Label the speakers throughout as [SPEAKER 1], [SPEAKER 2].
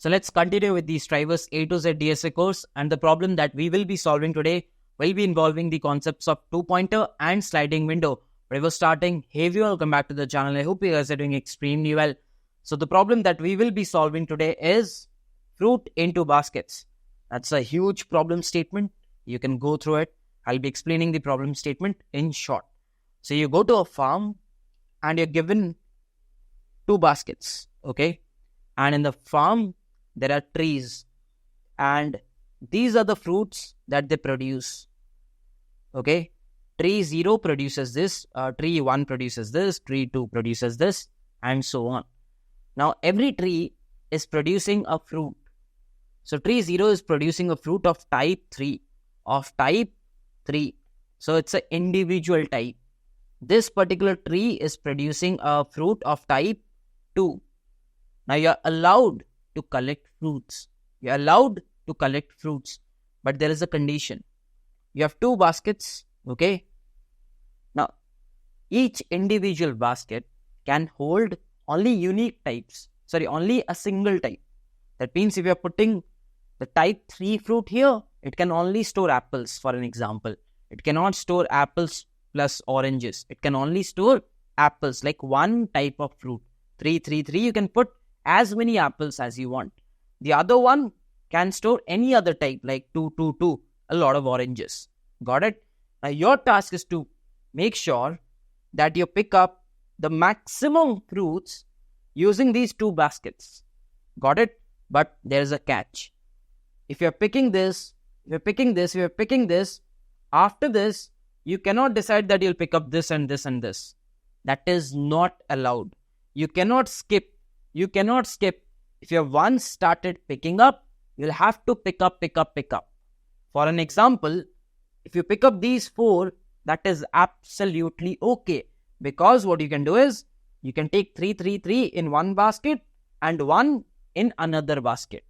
[SPEAKER 1] So let's continue with the Strivers A to Z DSA course, and the problem that we will be solving today will be involving the concepts of two-pointer and sliding window. But before starting, hey everyone, welcome back to the channel. I hope you guys are doing extremely well. So the problem that we will be solving today is fruit into baskets. That's a huge problem statement. You can go through it. I'll be explaining the problem statement in short. So you go to a farm and you're given two baskets, okay? And in the farm, there are trees, and these are the fruits that they produce, okay? Tree 0 produces this, tree 1 produces this, tree 2 produces this, and so on. Now, every tree is producing a fruit. So, tree 0 is producing a fruit of type 3, So, it's an individual type. This particular tree is producing a fruit of type 2. Now, you're allowed to collect fruits. But there is a condition. You have two baskets, okay? Now, each individual basket can hold only only a single type. That means if you're putting the type 3 fruit here, it can only store apples, for an example. It cannot store apples plus oranges. It can only store apples, like one type of fruit. 3, 3, 3, you can put as many apples as you want. The other one can store any other type, like 2, 2, 2, a lot of oranges. Got it? Now your task is to make sure that you pick up the maximum fruits using these two baskets. Got it? But there is a catch. If you're picking this, after this, you cannot decide that you'll pick up this and this and this. That is not allowed. You cannot skip. If you have once started picking up, you'll have to pick up. For an example, if you pick up these 4, that is absolutely okay. Because what you can do is, you can take 3, 3, 3 in one basket and 1 in another basket.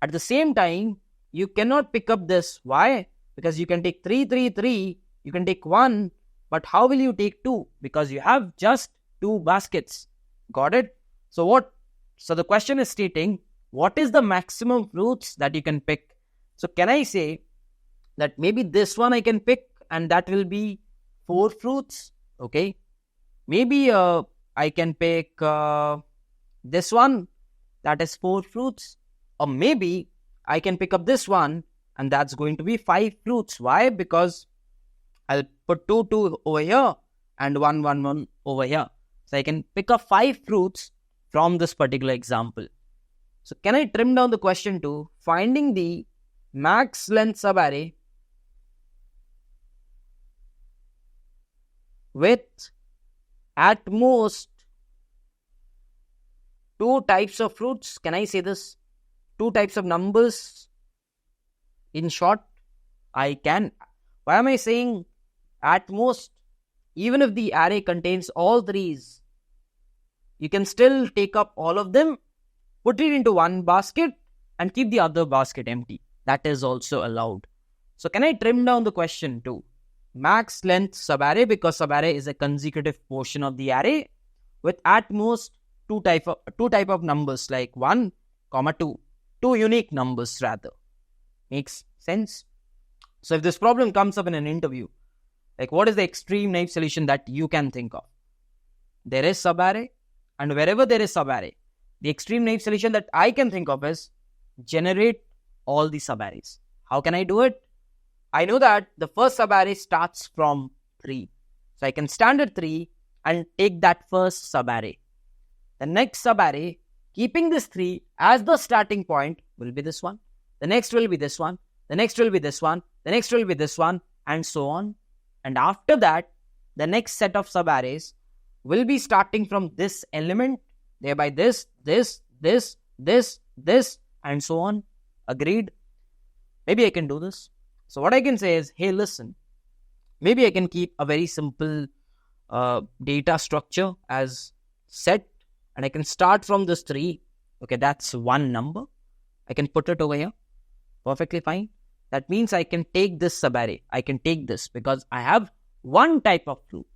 [SPEAKER 1] At the same time, you cannot pick up this. Why? Because you can take 3, 3, 3, you can take 1, but how will you take 2? Because you have just 2 baskets. Got it? So the question is stating, what is the maximum fruits that you can pick? So can I say that maybe this one I can pick and that will be 4 fruits? Okay. Maybe I can pick this one, that is 4 fruits. Or maybe I can pick up this one and that's going to be 5 fruits. Why? Because I'll put 2, 2 over here and 1, 1, 1 over here. So I can pick up 5 fruits from this particular example. So can I trim down the question to finding the max length subarray with at most 2 types of fruits? Can I say this? 2 types of numbers? In short, I can. Why am I saying at most? Even if the array contains all 3s, you can still take up all of them, put it into one basket and keep the other basket empty. That is also allowed. So can I trim down the question to max length subarray, because subarray is a consecutive portion of the array, with at most 2 type of numbers, like 1, 2. 2 unique numbers rather. Makes sense? So if this problem comes up in an interview, like what is the extreme naive solution that you can think of? There is subarray, and wherever there is subarray, the extreme naive solution that I can think of is generate all the subarrays. How can I do it? I know that the first subarray starts from 3. So I can standard 3 and take that first subarray. The next subarray, keeping this 3 as the starting point, will be this one. The next will be this one. The next will be this one. The next will be this one, and so on. And after that, the next set of subarrays will be starting from this element, thereby this, and so on. Agreed? Maybe I can do this. So what I can say is, hey, listen, maybe I can keep a very simple data structure as set, and I can start from this 3. Okay, that's one number. I can put it over here. Perfectly fine. That means I can take this subarray. I can take this because I have one type of fruit.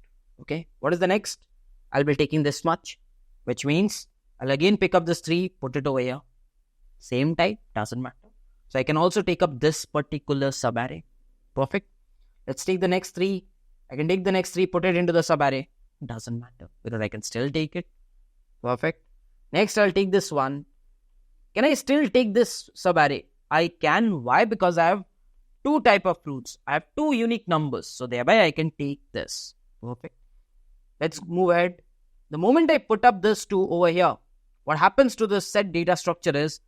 [SPEAKER 1] Okay, what is the next? I'll be taking this much, which means I'll again pick up this 3, put it over here. same type, doesn't matter. So I can also take up this particular subarray. Perfect. Let's take the next 3. I can take the next 3, put it into the subarray. Doesn't matter because I can still take it. Perfect. Next, I'll take this one. Can I still take this subarray? I can. Why? Because I have 2 type of fruits. I have 2 unique numbers. So thereby I can take this. Perfect. Let's move ahead. The moment I put up this 2 over here, what happens to the set data structure is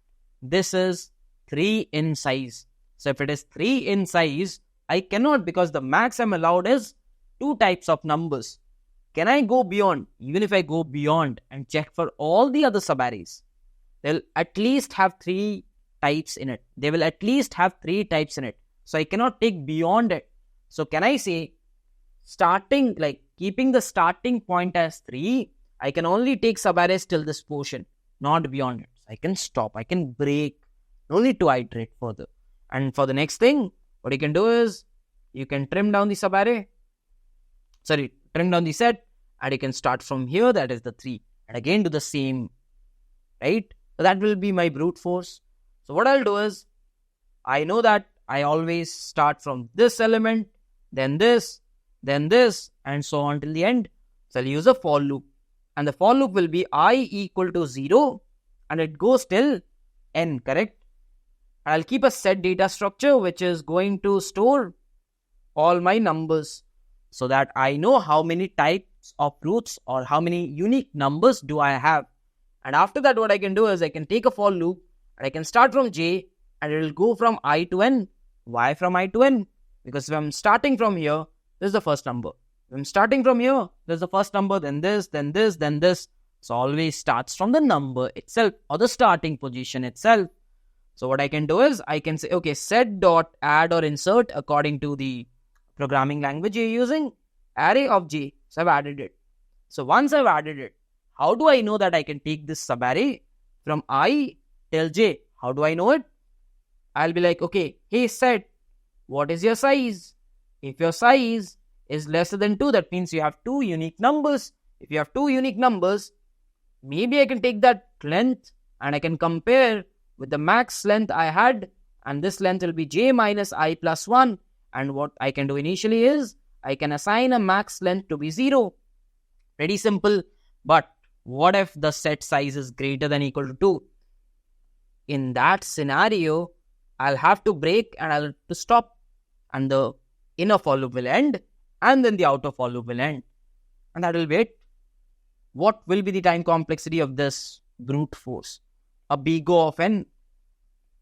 [SPEAKER 1] this is 3 in size. So if it is 3 in size, I cannot, because the max I'm allowed is 2 types of numbers. Can I go beyond? Even if I go beyond and check for all the other subarrays, they'll at least have 3 types in it. They will at least have 3 types in it. So I cannot take beyond it. So can I say starting, like keeping the starting point as 3, I can only take subarrays till this portion, not beyond it. So I can stop. I can break. No need to iterate further. And for the next thing, what you can do is you can trim down the subarray. Trim down the set, and you can start from here, that is the 3, and again do the same, right? So that will be my brute force. So what I'll do is, I know that I always start from this element, then this, and so on till the end. So I'll use a for loop, and the for loop will be I equal to 0, and it goes till n, correct? I'll keep a set data structure which is going to store all my numbers, so that I know how many types of fruits or how many unique numbers do I have. And after that, what I can do is I can take a for loop and I can start from j and it will go from I to n. Why from I to n? Because if I'm starting from here, this is the first number. If I'm starting from here, this is the first number, then this, then this, then this. So always starts from the number itself or the starting position itself. So what I can do is I can say, okay, set dot add or insert according to the programming language you're using, array of j. So I've added it. So once I've added it, how do I know that I can take this subarray from I till j? How do I know it? I'll be like, okay, hey set, what is your size? If your size is lesser than 2, that means you have 2 unique numbers. If you have 2 unique numbers, maybe I can take that length and I can compare with the max length I had, and this length will be j minus I plus 1. And what I can do initially is, I can assign a max length to be 0. Pretty simple. But what if the set size is greater than equal to 2? In that scenario, I'll have to break and I'll have to stop. And the inner for loop will end. And then the outer for loop will end. And that will be it. What will be the time complexity of this brute force? A big O of n.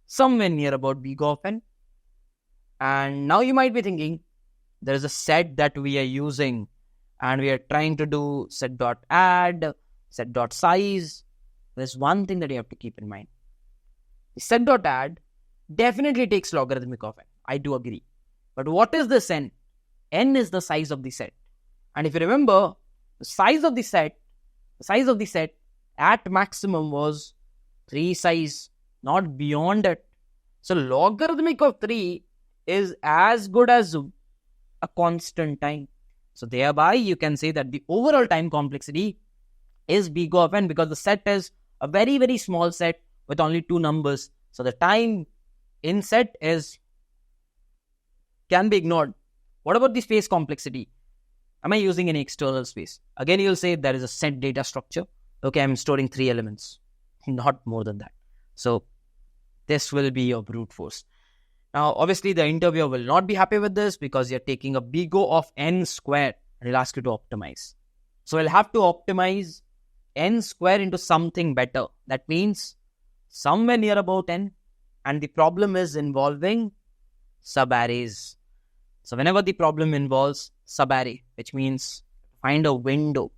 [SPEAKER 1] Somewhere near about big O of n. And now you might be thinking, there is a set that we are using and we are trying to do set.add, set.size. There's one thing that you have to keep in mind. The set.add definitely takes logarithmic of n. I do agree. But what is this n? N is the size of the set. And if you remember, the size of the set at maximum was 3 size, not beyond it. So logarithmic of 3 is as good as a constant time. So thereby you can say that the overall time complexity is big O of n, because the set is a very, very small set with only 2 numbers. So the time in set can be ignored. What about the space complexity? Am I using any external space? Again, you'll say there is a set data structure. Okay, I'm storing 3 elements, not more than that. So this will be your brute force. Now, obviously, the interviewer will not be happy with this because you're taking a big O of n square and he'll ask you to optimize. So we'll have to optimize n square into something better. That means somewhere near about n. And the problem is involving subarrays. So whenever the problem involves subarray, which means find a window,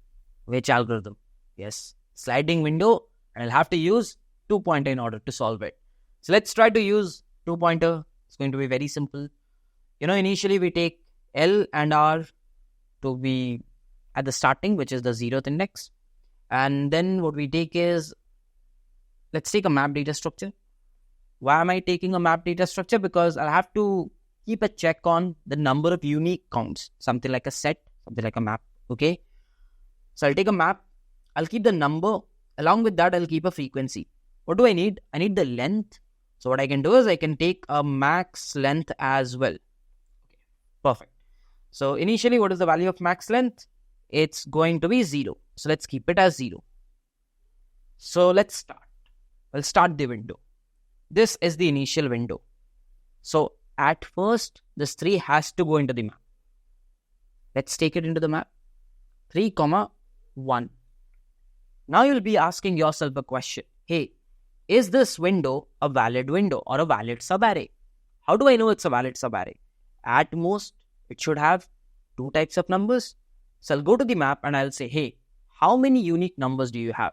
[SPEAKER 1] which algorithm? Yes, sliding window, and I'll have to use 2-pointer in order to solve it. So let's try to use 2-pointer. It's going to be very simple. Initially we take L and R to be at the starting, which is the 0th index. And then what we take is, let's take a map data structure. Why am I taking a map data structure? Because I'll have to keep a check on the number of unique counts. Something like a set, something like a map. Okay. So I'll take a map. I'll keep the number. Along with that, I'll keep a frequency. What do I need? I need the length. So what I can do is I can take a max length as well. Okay, perfect. So initially, what is the value of max length? It's going to be 0. So let's keep it as 0. So let's start. We'll start the window. This is the initial window. So at first, this 3 has to go into the map. Let's take it into the map. 3, 1. Now you'll be asking yourself a question. Hey, is this window a valid window or a valid subarray? How do I know it's a valid subarray? At most, it should have 2 types of numbers. So I'll go to the map and I'll say, hey, how many unique numbers do you have?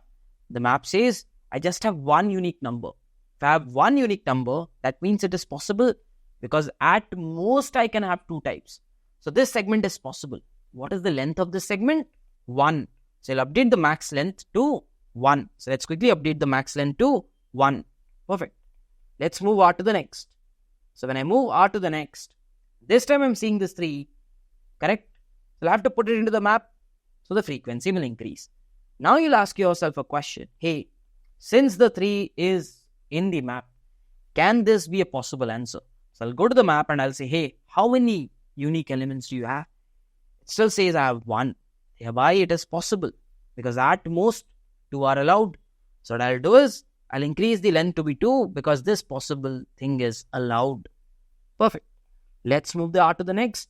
[SPEAKER 1] The map says, I just have 1 unique number. If I have 1 unique number, that means it is possible because at most I can have 2 types. So this segment is possible. What is the length of this segment? 1. So I'll update the max length to 1. So let's quickly update the max length to 1. Perfect. Let's move R to the next. So when I move R to the next, this time I'm seeing this 3, correct? So I'll have to put it into the map, so the frequency will increase. Now you'll ask yourself a question. Hey, since the 3 is in the map, can this be a possible answer? So I'll go to the map and I'll say, hey, how many unique elements do you have? It still says I have 1. Hereby it is possible because at most 2 are allowed. So what I'll do is I'll increase the length to be 2 because this possible thing is allowed. Perfect. Let's move the R to the next.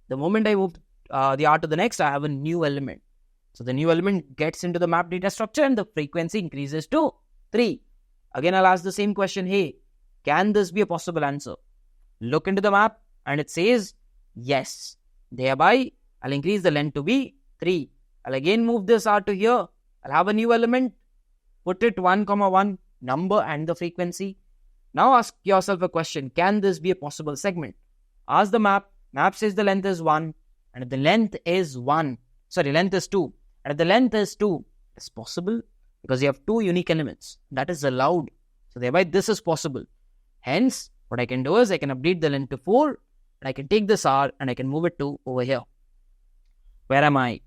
[SPEAKER 1] The moment I move the R to the next, I have a new element. So the new element gets into the map data structure and the frequency increases to 3. Again, I'll ask the same question. Hey, can this be a possible answer? Look into the map and it says yes. Thereby, I'll increase the length to be 3. I'll again move this R to here. I'll have a new element. Put it 1, 1, number and the frequency. Now ask yourself a question. Can this be a possible segment? Ask the map. Map says the length is 1. And if the length is 1, length is 2. And if the length is 2, it's possible because you have 2 unique elements. That is allowed. So thereby this is possible. Hence, what I can do is I can update the length to 4. And I can take this R and I can move it to over here. Where am I?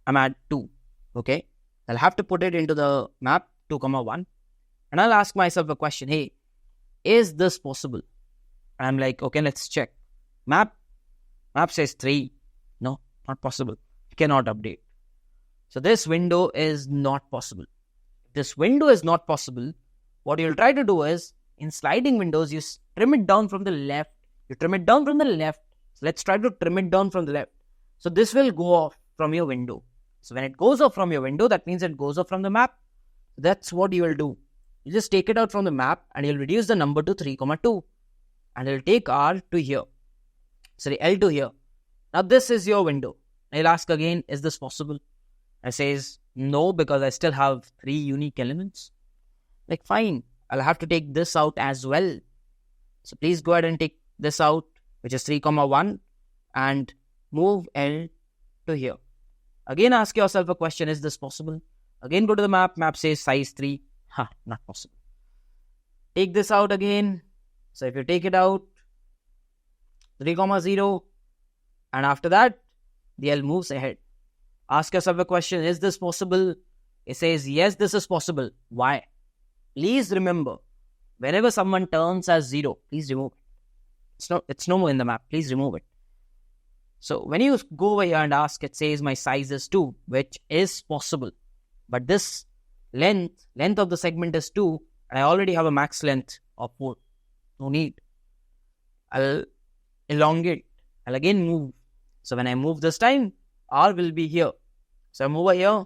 [SPEAKER 1] I'm at 2. Okay. I'll have to put it into the map 2, 1. And I'll ask myself a question. Hey, is this possible? And I'm like, okay, let's check. Map says 3. No, not possible. Cannot update. So this window is not possible. If this window is not possible, what you'll try to do is, in sliding windows, you trim it down from the left. You trim it down from the left. So let's try to trim it down from the left. So this will go off from your window. So when it goes off from your window, that means it goes off from the map. That's what you will do. You just take it out from the map and you'll reduce the number to 3, 2. And you'll take R to here. L to here. Now this is your window. I'll ask again, is this possible? I says, no, because I still have 3 unique elements. Like, fine, I'll have to take this out as well. So please go ahead and take this out, which is 3, 1, and move L to here. Again, ask yourself a question, is this possible? Again, go to the map. Map says size 3. Not possible. Take this out again. So if you take it out, 3, 0, and after that, the L moves ahead. Ask yourself a question, is this possible? It says, yes, this is possible. Why? Please remember, whenever someone turns as 0, please remove it. It's no more in the map. Please remove it. So when you go over here and ask, it says my size is 2, which is possible. But this length of the segment is 2, and I already have a max length of 4. No need. I'll elongate. I'll again move. So when I move this time, R will be here. So I'm over here.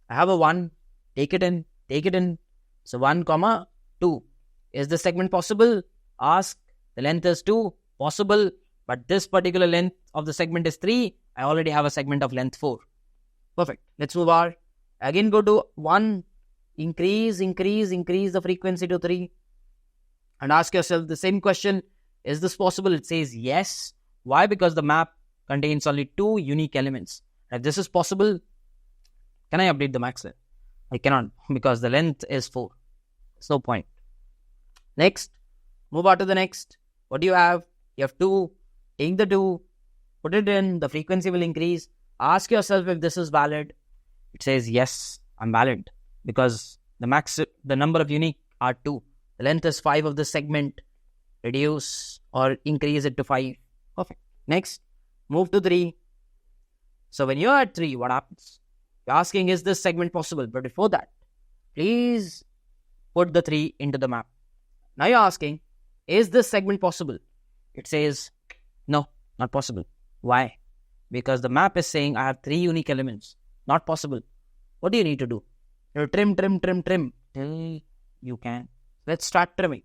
[SPEAKER 1] I have a 1. Take it in. So 1, 2. Is this segment possible? Ask. The length is 2. Possible. But this particular length of the segment is 3. I already have a segment of length 4. Perfect. Let's move R. Again go to 1. Increase the frequency to 3. And ask yourself the same question. Is this possible? It says yes. Why? Because the map contains only 2 unique elements. If this is possible, can I update the max length? I cannot because the length is 4. There's no point. Next, move on to the next. What do you have? You have 2. Take the 2, put it in, the frequency will increase. Ask yourself if this is valid. It says yes, I'm valid because the number of unique are 2. The length is 5 of the segment. Reduce or increase it to 5. Perfect. Next, move to 3. So when you're at 3, what happens? You're asking, is this segment possible? But before that, please put the 3 into the map. Now you're asking, is this segment possible? It says, no, not possible. Why? Because the map is saying I have 3 unique elements. Not possible. What do you need to do? You trim till you can. Let's start trimming.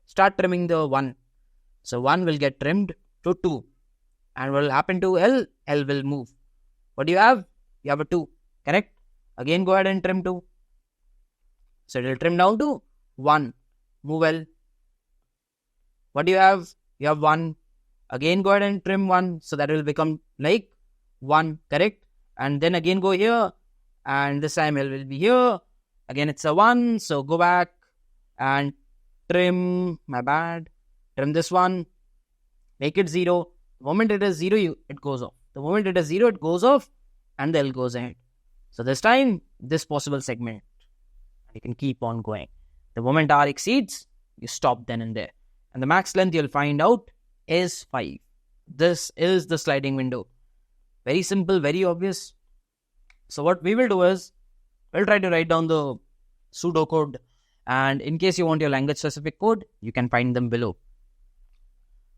[SPEAKER 1] Start trimming the 1. So 1 will get trimmed to 2. And what will happen to L? L will move. What do you have? You have a 2. Correct? Again, go ahead and trim 2. So it will trim down to 1. Move L. What do you have? You have 1. Again, go ahead and trim 1. So that will become like 1. Correct? And then again go here. And this time L will be here. Again, it's a 1. So go back and trim. My bad. Trim this one. Make it 0. The moment it is 0, it goes off. The moment it is 0, it goes off. And the L goes ahead. So this time, this possible segment. You can keep on going. The moment R exceeds, you stop then and there. And the max length you'll find out is 5. This is the sliding window. Very simple, very obvious. So what we will do is, we'll try to write down the pseudocode. And in case you want your language specific code, you can find them below.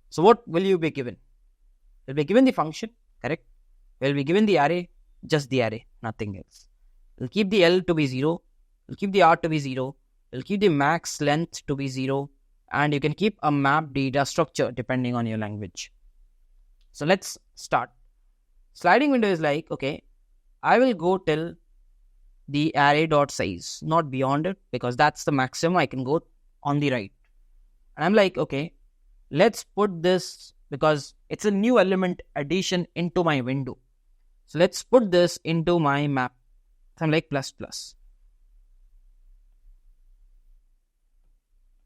[SPEAKER 1] So what will you be given? You'll be given the function, correct? We'll be given the array, just the array, nothing else. We'll keep the L to be 0. We'll keep the R to be 0. We'll keep the max length to be 0. And you can keep a map data structure depending on your language. So let's start. Sliding window is like, okay, I will go till the array.size, not beyond it, because that's the maximum I can go on the right. And I'm like, okay, let's put this, because it's a new element addition into my window. So let's put this into my map. So I'm like plus plus.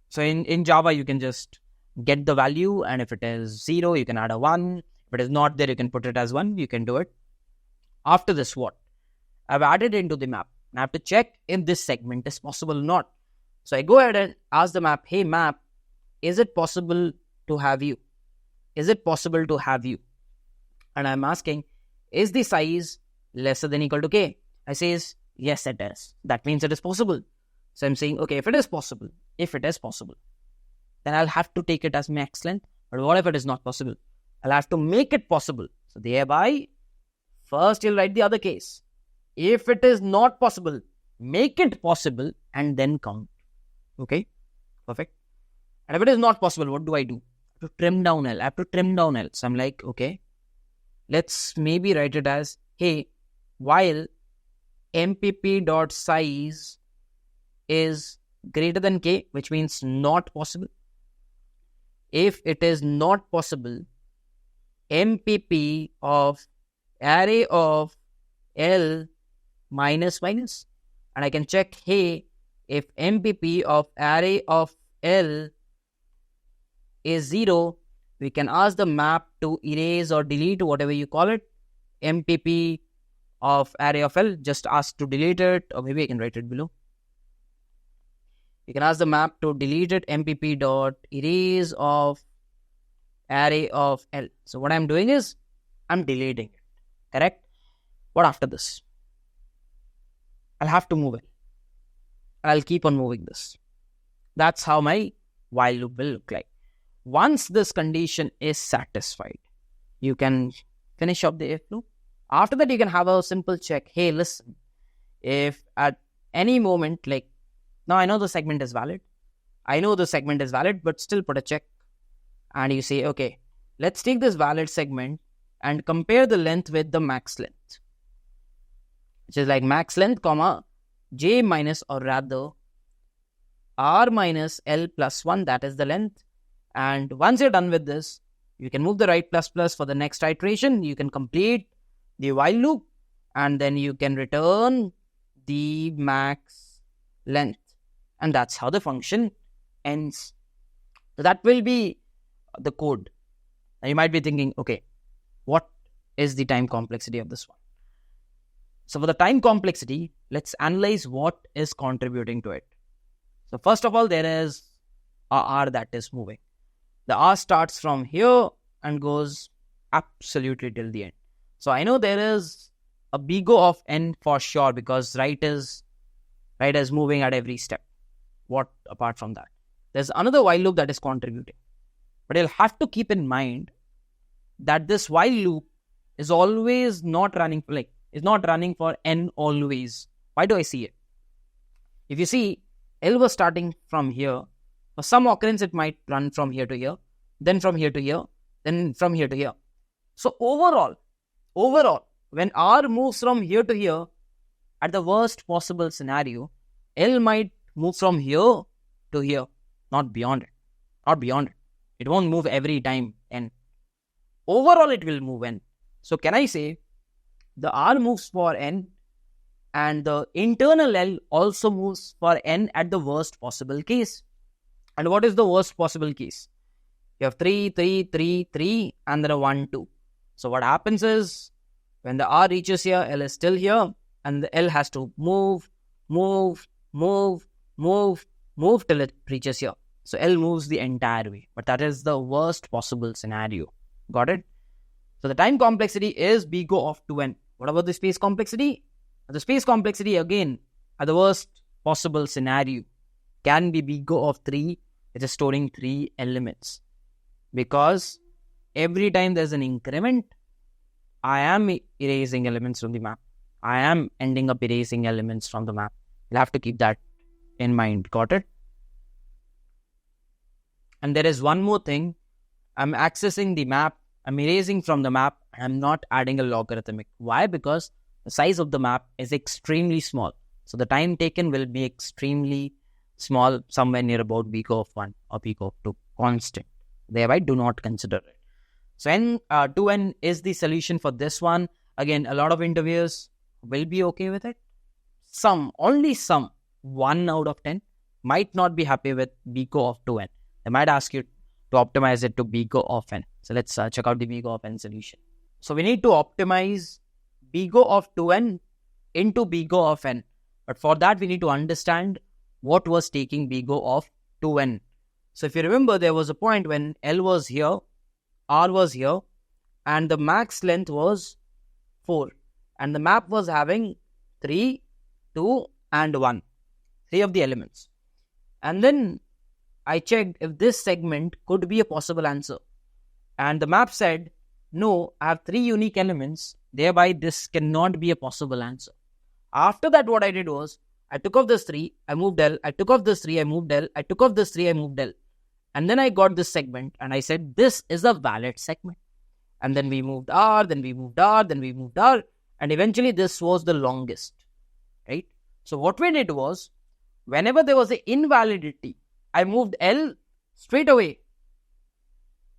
[SPEAKER 1] So in Java, you can just get the value, and if it is 0, you can add a 1. If it is not there, you can put it as 1. You can do it. After this, what? I've added into the map. I have to check if this segment is possible or not. So I go ahead and ask the map, hey map, is it possible to have you? Is it possible to have you? And I'm asking, is the size lesser than equal to k? I says, yes, it is. That means it is possible. So I'm saying, okay, if it is possible, then I'll have to take it as max length. But what if it is not possible? I'll have to make it possible. So thereby, first you'll write the other case. If it is not possible, make it possible and then count. Okay, perfect. And if it is not possible, what do? I have to trim down L. So I'm like, okay, let's maybe write it as, hey, while mpp.size is greater than k, which means not possible. If it is not possible, mpp of array of L minus minus. And I can check, hey, if mpp of array of L is 0, we can ask the map to erase or delete, whatever you call it. Mpp of array of L, just ask to delete it, or maybe I can write it below. You can ask the map to delete it, mpp dot erase of array of L. So what I'm doing is, I'm deleting it, correct? What after this? I'll have to move it. I'll keep on moving this. That's how my while loop will look like. Once this condition is satisfied, you can finish up the if loop. After that, you can have a simple check. Hey, listen, if at any moment, like, now I know the segment is valid. But still put a check. And you say, okay, let's take this valid segment and compare the length with the max length. Which is like max length, comma, j minus, or rather, r minus L plus 1, that is the length. And once you're done with this, you can move the right plus plus for the next iteration. You can complete the while loop, and then you can return the max length. And that's how the function ends. So that will be the code. Now you might be thinking, okay, what is the time complexity of this one? So for the time complexity, let's analyze what is contributing to it. So first of all, there is a R that is moving. The R starts from here and goes absolutely till the end. So I know there is a big O of n for sure, because right is moving at every step. What apart from that? There's another while loop that is contributing. But you'll have to keep in mind that this while loop is always not running, is not running for n always. Why do I see it? If you see, L was starting from here. For some occurrence, it might run from here to here, then from here to here, then from here to here. So overall, when R moves from here to here, at the worst possible scenario, L might move from here to here, not beyond it. It won't move every time n. Overall, it will move n. So can I say the R moves for n and the internal L also moves for n at the worst possible case? And what is the worst possible case? You have 3, 3, 3, 3 and then a 1, 2. So what happens is, when the R reaches here, L is still here, and the L has to move till it reaches here. So L moves the entire way. But that is the worst possible scenario. Got it? So the time complexity is big O of 2n. What about the space complexity? The space complexity, again, at the worst possible scenario, can be big O of 3, which is storing 3 elements. Because every time there's an increment, I am erasing elements from the map. I am ending up erasing elements from the map. You'll have to keep that in mind. Got it? And there is one more thing. I'm accessing the map. I'm erasing from the map. I'm not adding a logarithmic. Why? Because the size of the map is extremely small. So the time taken will be extremely small, somewhere near about big O of 1 or big O of 2. Constant. Thereby, do not consider it. So 2n is the solution for this one. Again, a lot of interviewers will be okay with it. Only some, 1 out of 10, might not be happy with big O of 2n. They might ask you to optimize it to big O of n. So let's check out the big O of n solution. So we need to optimize big O of 2n into big O of n. But for that, we need to understand what was taking big O of 2n. So if you remember, there was a point when L was here, R was here, and the max length was 4. And the map was having 3, 2, and 1. 3 of the elements. And then I checked if this segment could be a possible answer. And the map said, no, I have 3 unique elements, thereby this cannot be a possible answer. After that, what I did was, I took off this 3, I moved L, I took off this 3, I moved L, I took off this 3, I moved L. And then I got this segment and I said, this is a valid segment. And then we moved R, then we moved R, then we moved R. And eventually this was the longest, right? So what we did was, whenever there was an invalidity, I moved L straight away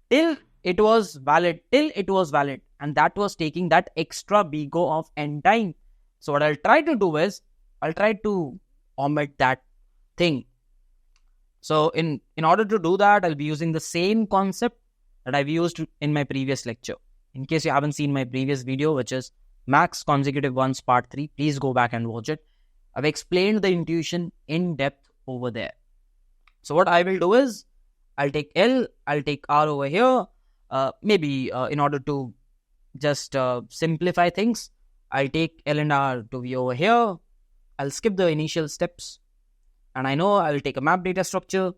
[SPEAKER 1] till it was valid. And that was taking that extra big O of n time. So what I'll try to do is, I'll try to omit that thing. So in order to do that, I'll be using the same concept that I've used in my previous lecture. In case you haven't seen my previous video, which is Max Consecutive Ones Part 3, please go back and watch it. I've explained the intuition in depth over there. So what I will do is, I'll take L, I'll take R over here. Maybe in order to just simplify things, I'll take L and R to be over here. I'll skip the initial steps. And I know I'll take a map data structure.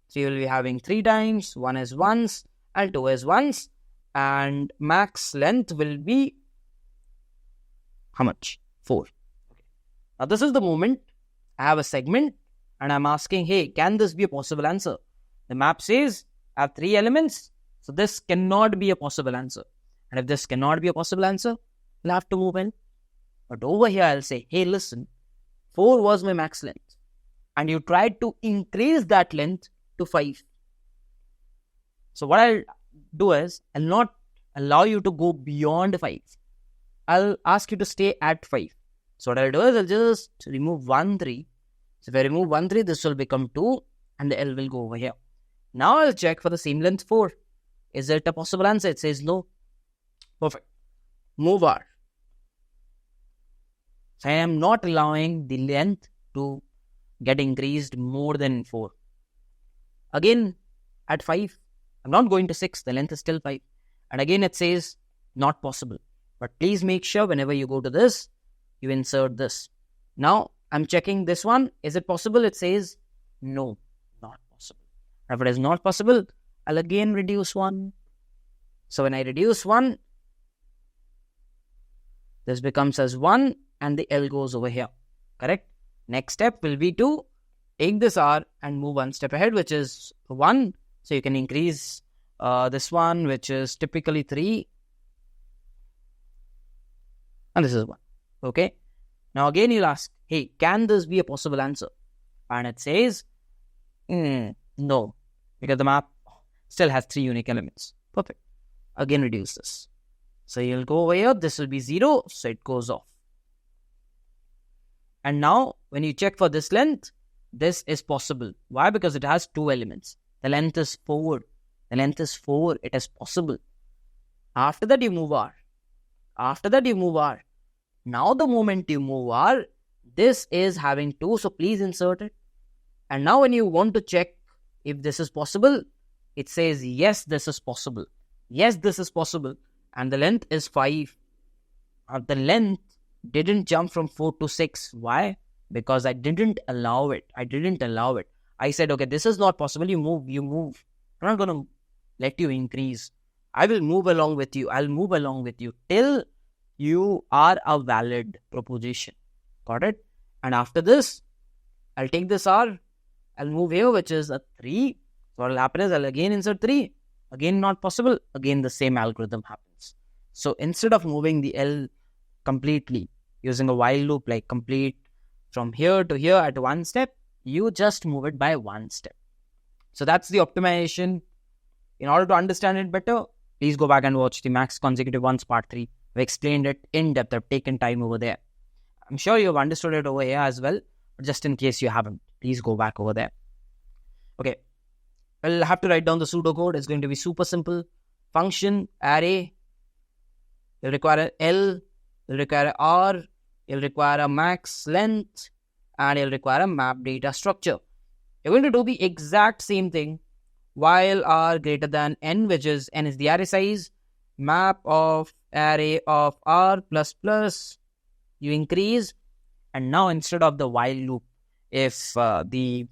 [SPEAKER 1] So you will be having 3 times. 1 is ones and 2 is ones. And max length will be how much? 4. Okay. Now this is the moment I have a segment and I'm asking, hey, can this be a possible answer? The map says I have 3 elements. So this cannot be a possible answer. And if this cannot be a possible answer, I'll have to move in. But over here, I'll say, hey, listen, 4 was my max length. And you tried to increase that length to 5. So what I'll do is, I'll not allow you to go beyond 5. I'll ask you to stay at 5. So what I'll do is, I'll just remove 1, 3. So if I remove 1, 3, this will become 2 and the L will go over here. Now I'll check for the same length 4. Is it a possible answer? It says no. Perfect. Move R. So I am not allowing the length to get increased more than 4. Again, at 5, I'm not going to 6. The length is still 5. And again, it says not possible. But please make sure whenever you go to this, you insert this. Now, I'm checking this one. Is it possible? It says no, not possible. If it is not possible, I'll again reduce 1. So when I reduce 1, this becomes as 1 and the L goes over here. Correct? Next step will be to take this R and move 1 step ahead, which is 1. So you can increase this one, which is typically 3. And this is 1. Okay. Now again you'll ask, hey, can this be a possible answer? And it says, no. Because the map still has 3 unique elements. Perfect. Again reduce this. So you'll go over here. This will be 0. So it goes off. And now when you check for this length, this is possible. Why? Because it has 2 elements. The length is 4. The length is 4. It is possible. After that you move R. After that you move R. Now the moment you move R, this is having 2. So please insert it. And now when you want to check if this is possible, it says yes, this is possible. Yes, this is possible. And the length is 5. The length didn't jump from 4 to 6. Why? Because I didn't allow it. I said, okay, this is not possible. You move. I'm not going to let you increase. I will move along with you. I'll move along with you till you are a valid proposition. Got it? And after this, I'll take this R. I'll move here, which is a 3. So what will happen is I'll again insert 3. Again, not possible. Again, the same algorithm happens. So instead of moving the L completely using a while loop, like complete from here to here at 1 step, you just move it by 1 step. So that's the optimization. In order to understand it better, please go back and watch the max consecutive ones part 3. I've explained it in depth. I've taken time over there. I'm sure you've understood it over here as well. But just in case you haven't, please go back over there. Okay. I'll have to write down the pseudocode. It's going to be super simple. Function, array. You'll require an L. You'll require an R. You'll require a max length. And you'll require a map data structure. You're going to do the exact same thing while R greater than N, which is N is the array size. Map of array of R plus plus. You increase. And now instead of the while loop, if the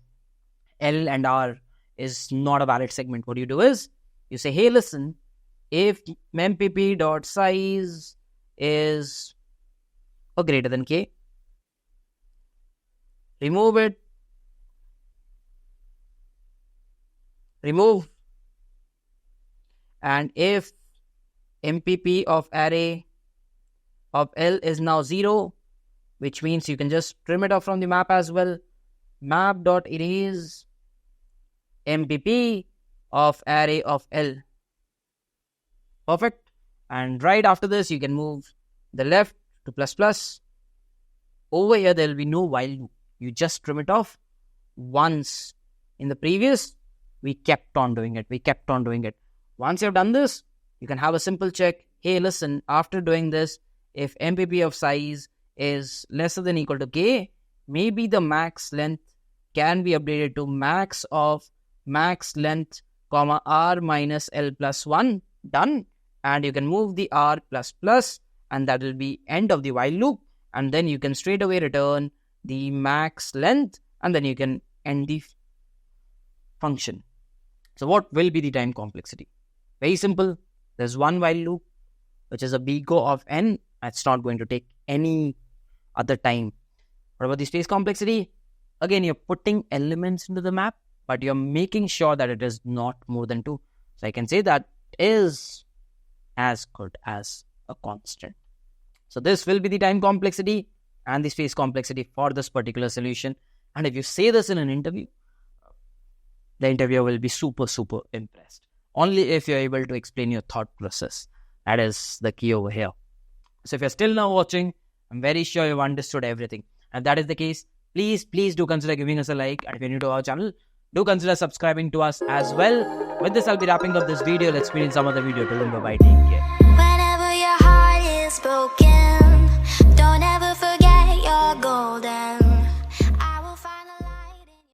[SPEAKER 1] L and R is not a valid segment, what you do is you say, hey, listen, if mempp.size is greater than k, remove it, remove, and if MPP of array of L is now 0, which means you can just trim it off from the map as well, map.erase MPP of array of L. Perfect. And right after this, you can move the left to plus plus. Over here, there will be no while loop. You just trim it off once. In the previous, we kept on doing it. Once you've done this, you can have a simple check. Hey, listen, after doing this, if MPP of size is lesser than equal to k, maybe the max length can be updated to max of max length, comma, R minus L plus 1. Done. And you can move the R plus plus, and that will be end of the while loop. And then you can straight away return the max length, and then you can end the function. So what will be the time complexity? Very simple. There's one while loop, which is a big O of n. It's not going to take any other time. What about the space complexity? Again, you're putting elements into the map, but you're making sure that it is not more than 2. So I can say that is as good as a constant. So this will be the time complexity and the space complexity for this particular solution. And if you say this in an interview, the interviewer will be super, super impressed. Only if you're able to explain your thought process. That is the key over here. So if you're still now watching, I'm very sure you've understood everything. And if that is the case, please do consider giving us a like. And if you're new to our channel, do consider subscribing to us as well. With this, I'll be wrapping up this video. Let's meet in some other video. Till then, bye-bye. Take care.